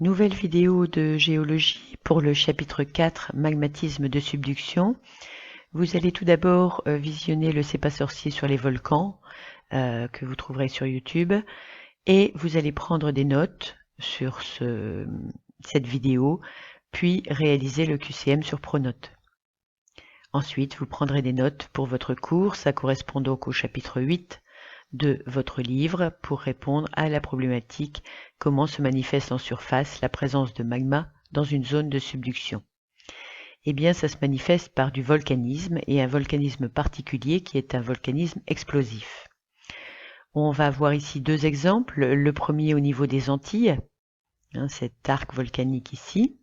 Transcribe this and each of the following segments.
Nouvelle vidéo de géologie pour le chapitre 4, magmatisme de subduction. Vous allez tout d'abord visionner le C'est pas sorcier sur les volcans que vous trouverez sur YouTube et vous allez prendre des notes sur cette vidéo puis réaliser le QCM sur Pronote. Ensuite, vous prendrez des notes pour votre cours, ça correspond donc au chapitre 8 de votre livre pour répondre à la problématique comment se manifeste en surface la présence de magma dans une zone de subduction. Eh bien, ça se manifeste par du volcanisme et un volcanisme particulier qui est un volcanisme explosif. On va voir ici deux exemples. Le premier au niveau des Antilles, cet arc volcanique ici,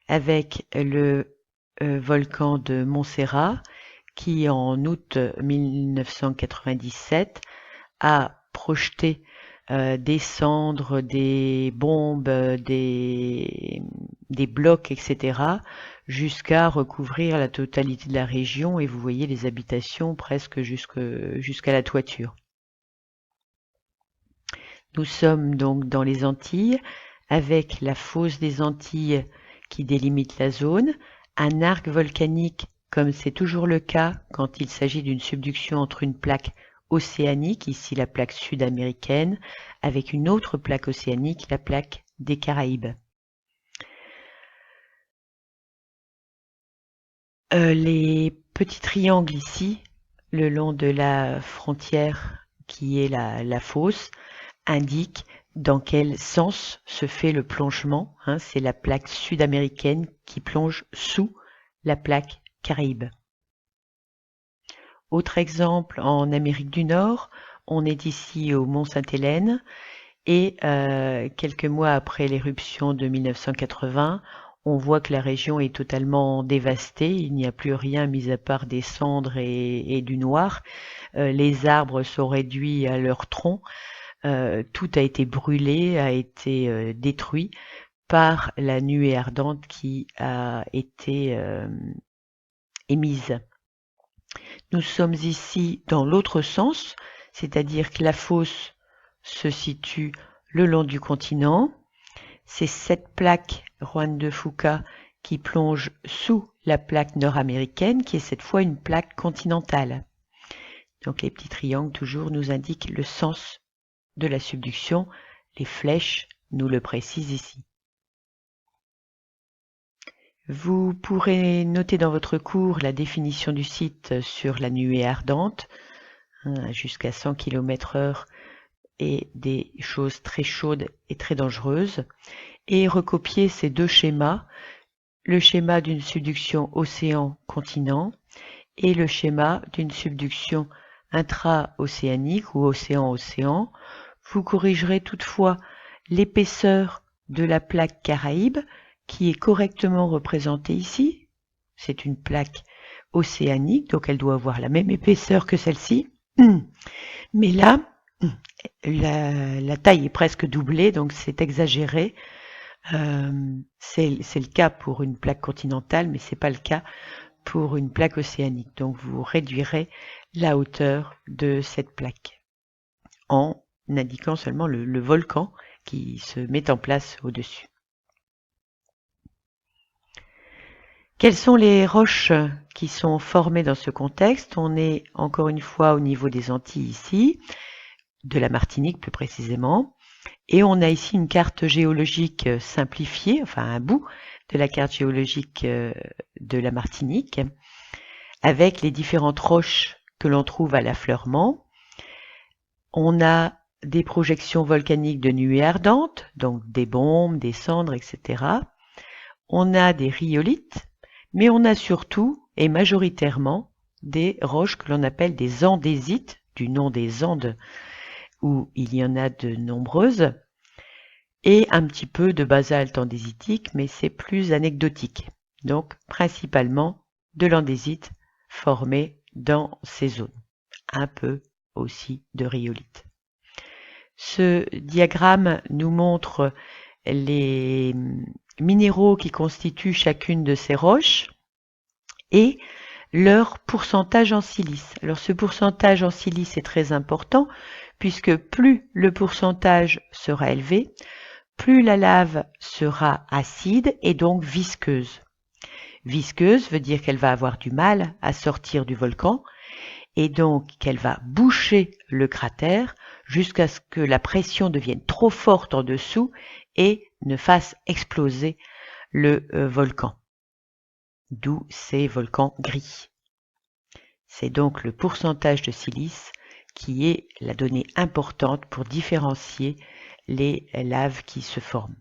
avec le volcan de Montserrat qui en août 1997 a projeté des cendres, des bombes, des blocs, etc., jusqu'à recouvrir la totalité de la région, et vous voyez les habitations presque jusqu'à la toiture. Nous sommes donc dans les Antilles, avec la fosse des Antilles qui délimite la zone, un arc volcanique, comme c'est toujours le cas quand il s'agit d'une subduction entre une plaque océanique, ici la plaque sud-américaine, avec une autre plaque océanique, la plaque des Caraïbes. Les petits triangles ici, le long de la frontière qui est la fosse, indiquent dans quel sens se fait le plongement. C'est la plaque sud-américaine qui plonge sous la plaque Caraïbe. Autre exemple, en Amérique du Nord, on est ici au Mont Sainte-Hélène et quelques mois après l'éruption de 1980, on voit que la région est totalement dévastée, il n'y a plus rien mis à part des cendres et du noir. Les arbres sont réduits à leur tronc, tout a été brûlé, a été détruit par la nuée ardente qui a été émise. Nous sommes ici dans l'autre sens, c'est-à-dire que la fosse se situe le long du continent. C'est cette plaque Juan de Fuca qui plonge sous la plaque nord-américaine, qui est cette fois une plaque continentale. Donc les petits triangles toujours nous indiquent le sens de la subduction. Les flèches nous le précisent ici. Vous pourrez noter dans votre cours la définition du site sur la nuée ardente, jusqu'à 100 km/h et des choses très chaudes et très dangereuses, et recopier ces deux schémas, le schéma d'une subduction océan-continent et le schéma d'une subduction intra-océanique ou océan-océan. Vous corrigerez toutefois l'épaisseur de la plaque Caraïbe qui est correctement représentée ici. C'est une plaque océanique, donc elle doit avoir la même épaisseur que celle-ci. Mais là, la taille est presque doublée, donc c'est exagéré. C'est le cas pour une plaque continentale, mais c'est pas le cas pour une plaque océanique. Donc vous réduirez la hauteur de cette plaque en indiquant seulement le volcan qui se met en place au-dessus. Quelles sont les roches qui sont formées dans ce contexte? On est encore une fois au niveau des Antilles ici, de la Martinique plus précisément, et on a ici une carte géologique simplifiée, enfin un bout de la carte géologique de la Martinique, avec les différentes roches que l'on trouve à l'affleurement. On a des projections volcaniques de nuées ardentes, donc des bombes, des cendres, etc. On a des rhyolites, mais on a surtout et majoritairement des roches que l'on appelle des andésites, du nom des Andes, où il y en a de nombreuses, et un petit peu de basalte andésitique, mais c'est plus anecdotique. Donc principalement de l'andésite formé dans ces zones. Un peu aussi de rhyolite. Ce diagramme nous montre les minéraux qui constituent chacune de ces roches et leur pourcentage en silice. Alors ce pourcentage en silice est très important puisque plus le pourcentage sera élevé, plus la lave sera acide et donc visqueuse. Visqueuse veut dire qu'elle va avoir du mal à sortir du volcan et donc qu'elle va boucher le cratère jusqu'à ce que la pression devienne trop forte en dessous et ne fasse exploser le volcan. D'où ces volcans gris. C'est donc le pourcentage de silice qui est la donnée importante pour différencier les laves qui se forment.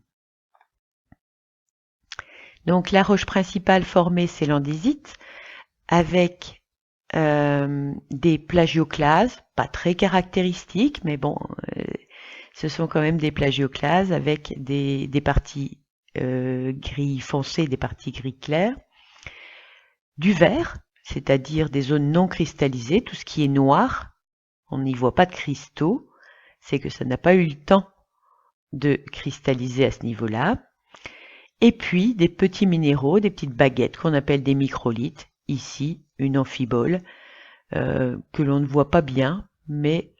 Donc la roche principale formée, c'est l'andésite, avec des plagioclases, pas très caractéristiques, mais bon, ce sont quand même des plagioclases avec des parties gris foncé, des parties gris clair, du vert, c'est-à-dire des zones non cristallisées, tout ce qui est noir, on n'y voit pas de cristaux, c'est que ça n'a pas eu le temps de cristalliser à ce niveau-là. Et puis des petits minéraux, des petites baguettes qu'on appelle des microlithes, ici une amphibole, que l'on ne voit pas bien, mais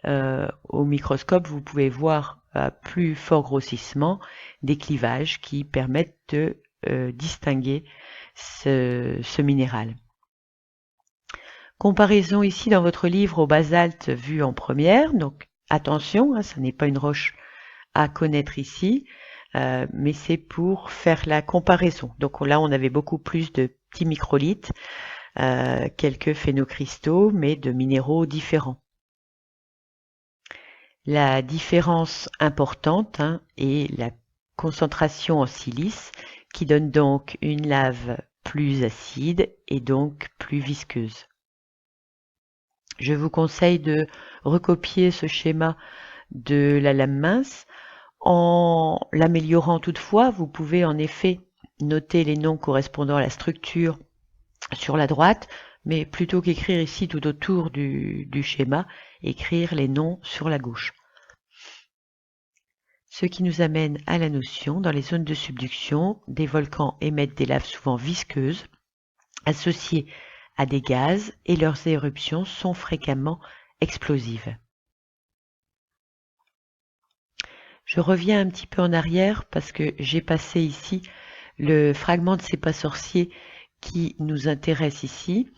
au microscope vous pouvez voir à plus fort grossissement des clivages qui permettent de distinguer ce minéral. Comparaison ici dans votre livre au basalte vu en première, donc attention, ce n'est pas une roche à connaître ici, mais c'est pour faire la comparaison. Donc là on avait beaucoup plus de petits microlithes, quelques phénocristaux, mais de minéraux différents. La différence importante est la concentration en silice qui donne donc une lave plus acide et donc plus visqueuse. Je vous conseille de recopier ce schéma de la lame mince. En l'améliorant toutefois, vous pouvez en effet noter les noms correspondant à la structure sur la droite, mais plutôt qu'écrire ici tout autour du schéma, écrire les noms sur la gauche. Ce qui nous amène à la notion, dans les zones de subduction, des volcans émettent des laves souvent visqueuses, associées à des gaz, et leurs éruptions sont fréquemment explosives. Je reviens un petit peu en arrière parce que j'ai passé ici le fragment de C'est pas sorcier qui nous intéresse ici.